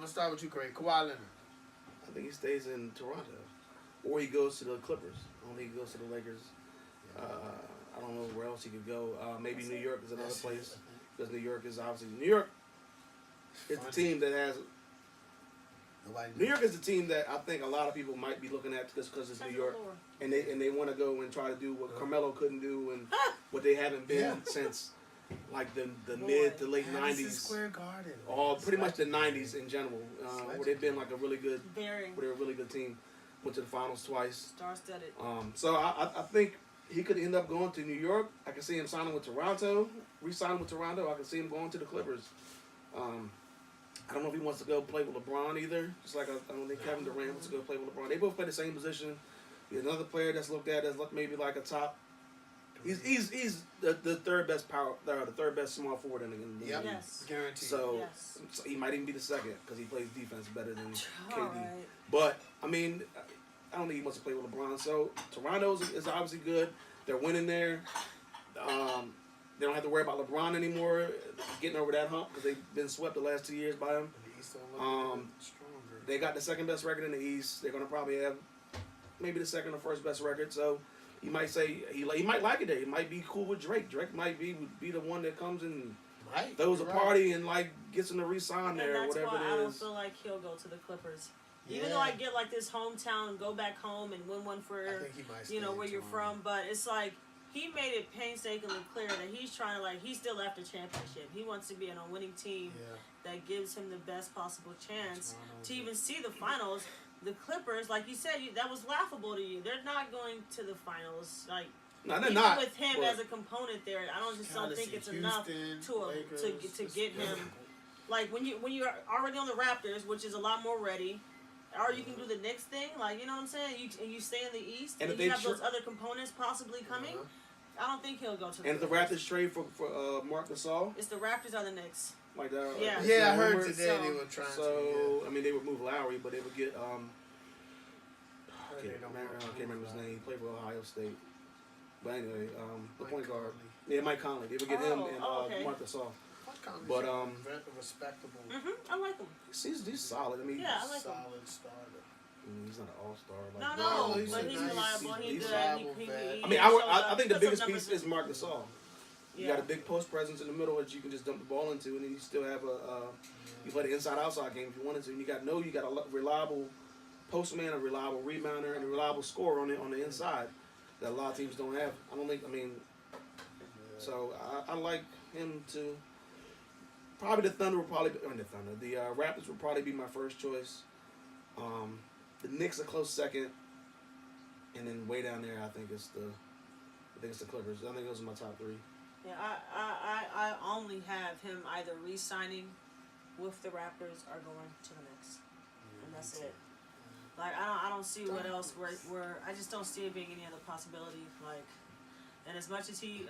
I'm gonna start with you, Craig. Kawhi Leonard. I think he stays in Toronto, or he goes to the Clippers. I don't think he goes to the Lakers. I don't know where else he could go. Maybe New York is another place, because New York is obviously New York. Is the team that has. New York is the team that I think a lot of people might be looking at just because it's New York, and they want to go and try to do what Carmelo couldn't do and what they haven't been since like the mid to late '90s. Square Garden. All pretty much the '90s in general, where they've been like a really good, where they're a really good team. Went to the finals twice. Star-studded. So I think he could end up going to New York. I can see him signing with Toronto, re-signing with Toronto. I can see him going to the Clippers. I don't know if he wants to go play with LeBron either. Just like I don't think Kevin Durant wants to go play with LeBron. They both play the same position. He's another player that's looked at as maybe like a top. He's the third best the third best small forward in the league. Yep. Yes. Guaranteed. So he might even be the second because he plays defense better than KD. Right. But I mean, I don't think he wants to play with LeBron. So Toronto is obviously good. They're winning there. They don't have to worry about LeBron anymore getting over that hump because they've been swept the last 2 years by him. They got the second best record in the East. They're going to probably have maybe the second or first best record. So he might say he might like it there. He might be cool with Drake. Drake might be the one that comes and throws a party and like gets him to re-sign there or whatever it is. That's why I don't feel like he'll go to the Clippers. Even though I get like this hometown, go back home and win one for where you're from, but it's like he made it painstakingly clear that he's trying to he's still after championship. He wants to be on a winning team that gives him the best possible chance to even see the finals. The Clippers, like you said, that was laughable to you. They're not going to the finals. No, they're even not. with him as a component there, I don't think it's enough to get him. Like when you're already on the Raptors, which is a lot more ready. Or you can do the Knicks thing, you know what I'm saying? You stay in the East, and you have those other components possibly coming. I don't think he'll go to the And if the Raptors trade for Marc Gasol? It's the Raptors or the Knicks. Like that? Yeah, I heard today they were trying to. So, I mean, they would move Lowry, but they would get, I can't remember his name. He played for Ohio State. But anyway, the point guard. Yeah, Mike Conley. They would get him and Marc Gasol. But respectable. I like him. He's solid. I mean, I like him. Solid starter. He's not an all-star. No, but he's reliable. He's good. I think the biggest piece is Marc Gasol. You got a big post presence in the middle that you can just dump the ball into, and then you still have you play the inside-outside game if you wanted to. And you got a reliable postman, a reliable rebounder, and a reliable scorer on the inside that a lot of teams don't have. So I like him to. Probably the Thunder the Raptors would probably be my first choice. The Knicks a close second, and then way down there, I think it's the Clippers. I think those are my top three. Yeah, I only have him either re-signing with the Raptors or going to the Knicks, and that's it. I don't see what else where I just don't see it being any other possibility. And as much as he,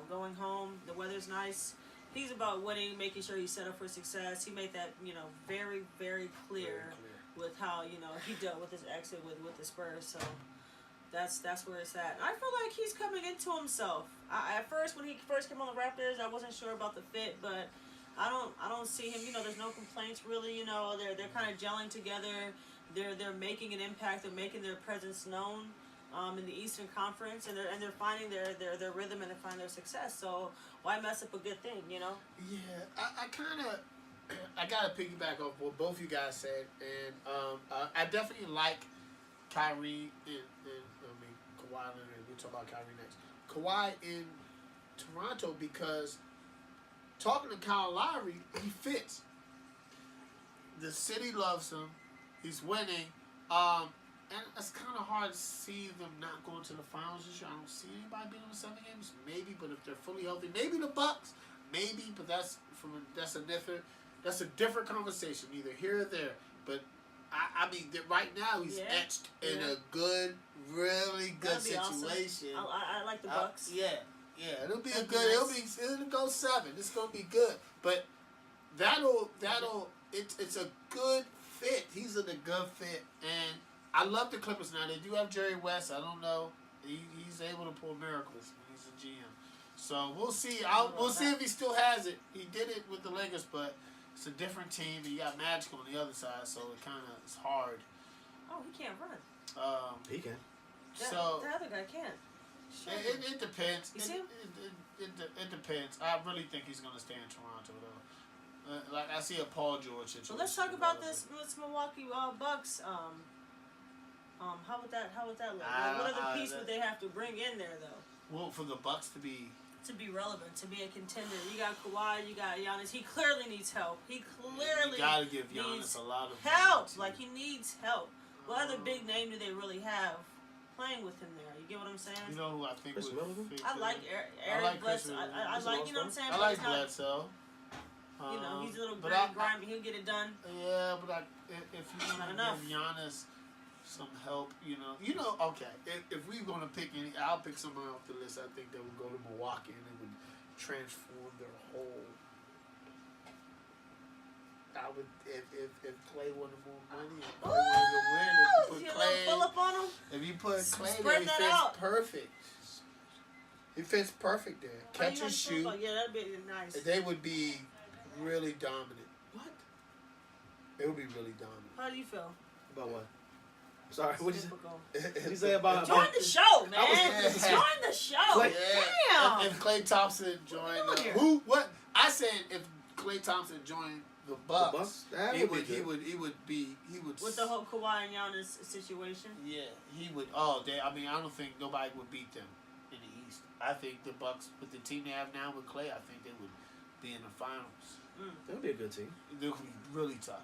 going home, the weather's nice. He's about winning, making sure he's set up for success. He made that, very, very clear with how, he dealt with his exit with the Spurs. So that's where it's at. I feel like he's coming into himself. At first, when he first came on the Raptors, I wasn't sure about the fit, but I don't see him. There's no complaints really. They're kind of gelling together. They're making an impact. They're making their presence known. In the Eastern Conference, and they're finding their rhythm and they're finding their success. So why mess up a good thing, Yeah, I gotta piggyback off what both you guys said, and I definitely like Kyrie and Kawhi Leonard. We'll talk about Kyrie next. Kawhi in Toronto because talking to Kyle Lowry, he fits. The city loves him. He's winning. And it's kind of hard to see them not going to the finals this year. I don't see anybody being in the 7 games. Maybe, but if they're fully healthy, maybe the Bucks. Maybe, but that's a different conversation. Either here or there. But right now he's etched in a good, really good situation. Awesome. I like the Bucks. It'll be it'll go 7. It's gonna be good. But it's a good fit. He's in a good fit, and I love the Clippers now. They do have Jerry West. I don't know. He's able to pull miracles when he's a GM. So we'll see. We'll see if he still has it. He did it with the Lakers, but it's a different team, and you got Magic on the other side, so it kind of it's hard. Oh, he can't run. He can. So the other guy can't. it depends. You see him? It depends. I really think he's gonna stay in Toronto though. Like I see a Paul George situation. So let's talk about this Milwaukee Bucks. How would that look? Like, what other piece would they have to bring in there though? Well, for the Bucks to be relevant, to be a contender. You got Kawhi, you got Giannis. He clearly needs help. He clearly you gotta give Giannis a lot of help. Like he needs help. What other big name do they really have playing with him there? You get what I'm saying? You know who I think Chris would fit I like Eric Bledsoe. I like, you know what I'm saying? I like Bledsoe. You know, he's a little but grimy. He'll get it done. Yeah, but if you Not give enough. Giannis some help, okay. If we're gonna pick any, I'll pick someone off the list. I think that would go to Milwaukee and it would transform their whole. I would if Clay wanted more money and Clay wanted to win. If you put Clay, pull up on him. if you put Clay Spread there, he that fits out. perfect. He fits perfect there. Catch and shoot. Yeah, that'd be nice. They would be really dominant. What? They would be really dominant. How do you feel? About what? Sorry, what did Typical. you say about? Join the show, man. Yeah. Join the show. Clay- Damn. If Klay Thompson joined What you doing who? What? I said if Klay Thompson joined the Bucks, That he would be would good. With the whole Kawhi and Giannis situation. Yeah, he would. Oh, I don't think nobody would beat them in the East. I think the Bucks with the team they have now with Klay, I think they would be in the finals. That would be a good team. It would be really tough.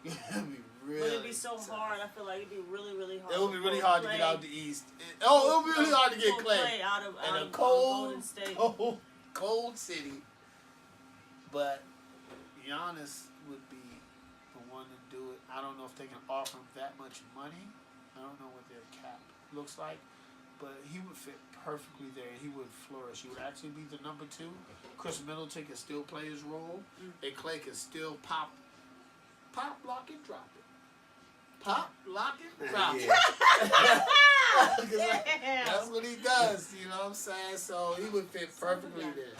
It would be really. But it'd be so tough. hard. I feel like it'd be really, really hard. It would be really for hard to Klay. get out the East. It would be really hard to get Pull Klay. out of And a Golden State. cold city. But Giannis would be the one to do it. I don't know if they can offer him that much money. I don't know what their cap looks like. But he would fit perfectly there and he would flourish. He would actually be the number 2. Chris Middleton can still play his role. And Klay can still pop, lock, and drop it. Pop, lock, and drop it. That's what he does, you know what I'm saying? So he would fit perfectly there.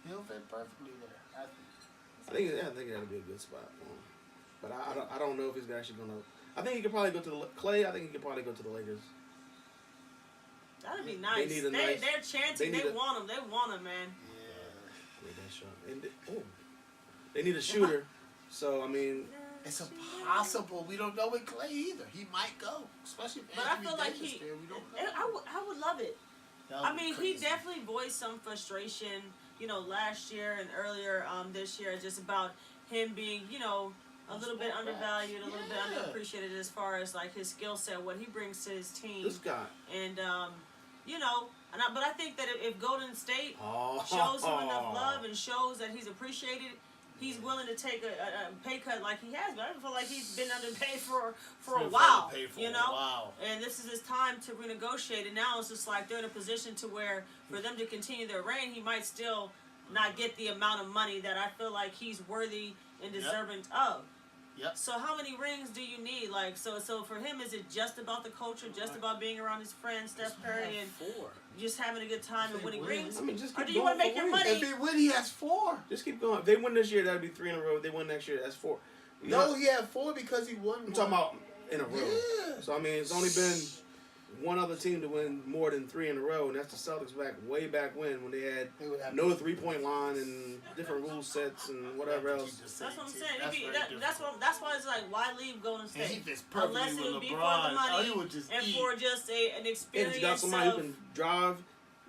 He'll fit perfectly there, I think. I think that'd be a good spot for him. But I don't know if he's actually gonna. I think he could probably go to the Clay. I think he could probably go to the Lakers. That'd be nice. They're chanting. They want him. They want him, man. Yeah. That's shot. And they need a shooter. So I mean, it's impossible. We don't know with Clay either. He might go, especially if but Anthony I feel like Davis there. We don't know. I would love it. That would I be mean, crazy. he definitely voiced some frustration, last year and earlier this year, just about him being, a little bit undervalued, a little bit underappreciated as far as like his skill set, what he brings to his team. this guy. And but I think that if Golden State shows him enough love and shows that he's appreciated, he's willing to take a pay cut like he has. But I feel like he's been underpaid for a while, And this is his time to renegotiate. And now it's just like they're in a position to where for them to continue their reign, he might still not get the amount of money that I feel like he's worthy and deserving of. Yep. So how many rings do you need? Like so for him, is it just about the culture, just about being around his friends, Steph Curry, and 4. just having a good time and winning rings? I mean, just Or keep do you want going to make for your rings. money? If he win, he has 4. Just keep going. If they win this year, that'd be 3 in a row. If they win next year, that's 4. No, he had 4 because he won. I'm talking about in a row. Yeah. So I mean, it's only been one other team to win more than 3 in a row, and that's the Celtics way back when they had no 3-point line and different rule sets and whatever else. That's what I'm saying. That's why it's like, why leave Golden And he State? fits perfectly Unless it with would be for LeBron. the money He would just and eat. for just an And experience you got somebody of, who can drive,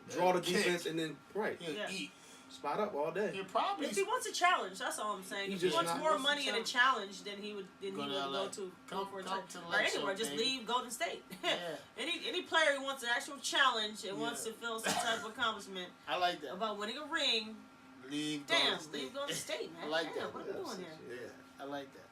draw the Kick. defense, and then He'll eat. spot up all day. He'll probably if he wants a challenge, that's all I'm saying. He If he just wants not- more wants a money and a challenge, then he would Go to go LA. to Come for a to challenge. the Or anywhere, Lakers, just baby. leave Golden State. Yeah. Any player who wants an actual challenge and wants to feel some type of accomplishment I like that. about winning a ring, Leave damn, Golden State. leave Golden State, man. I like Damn, that. what are we doing here? Yeah, I like that.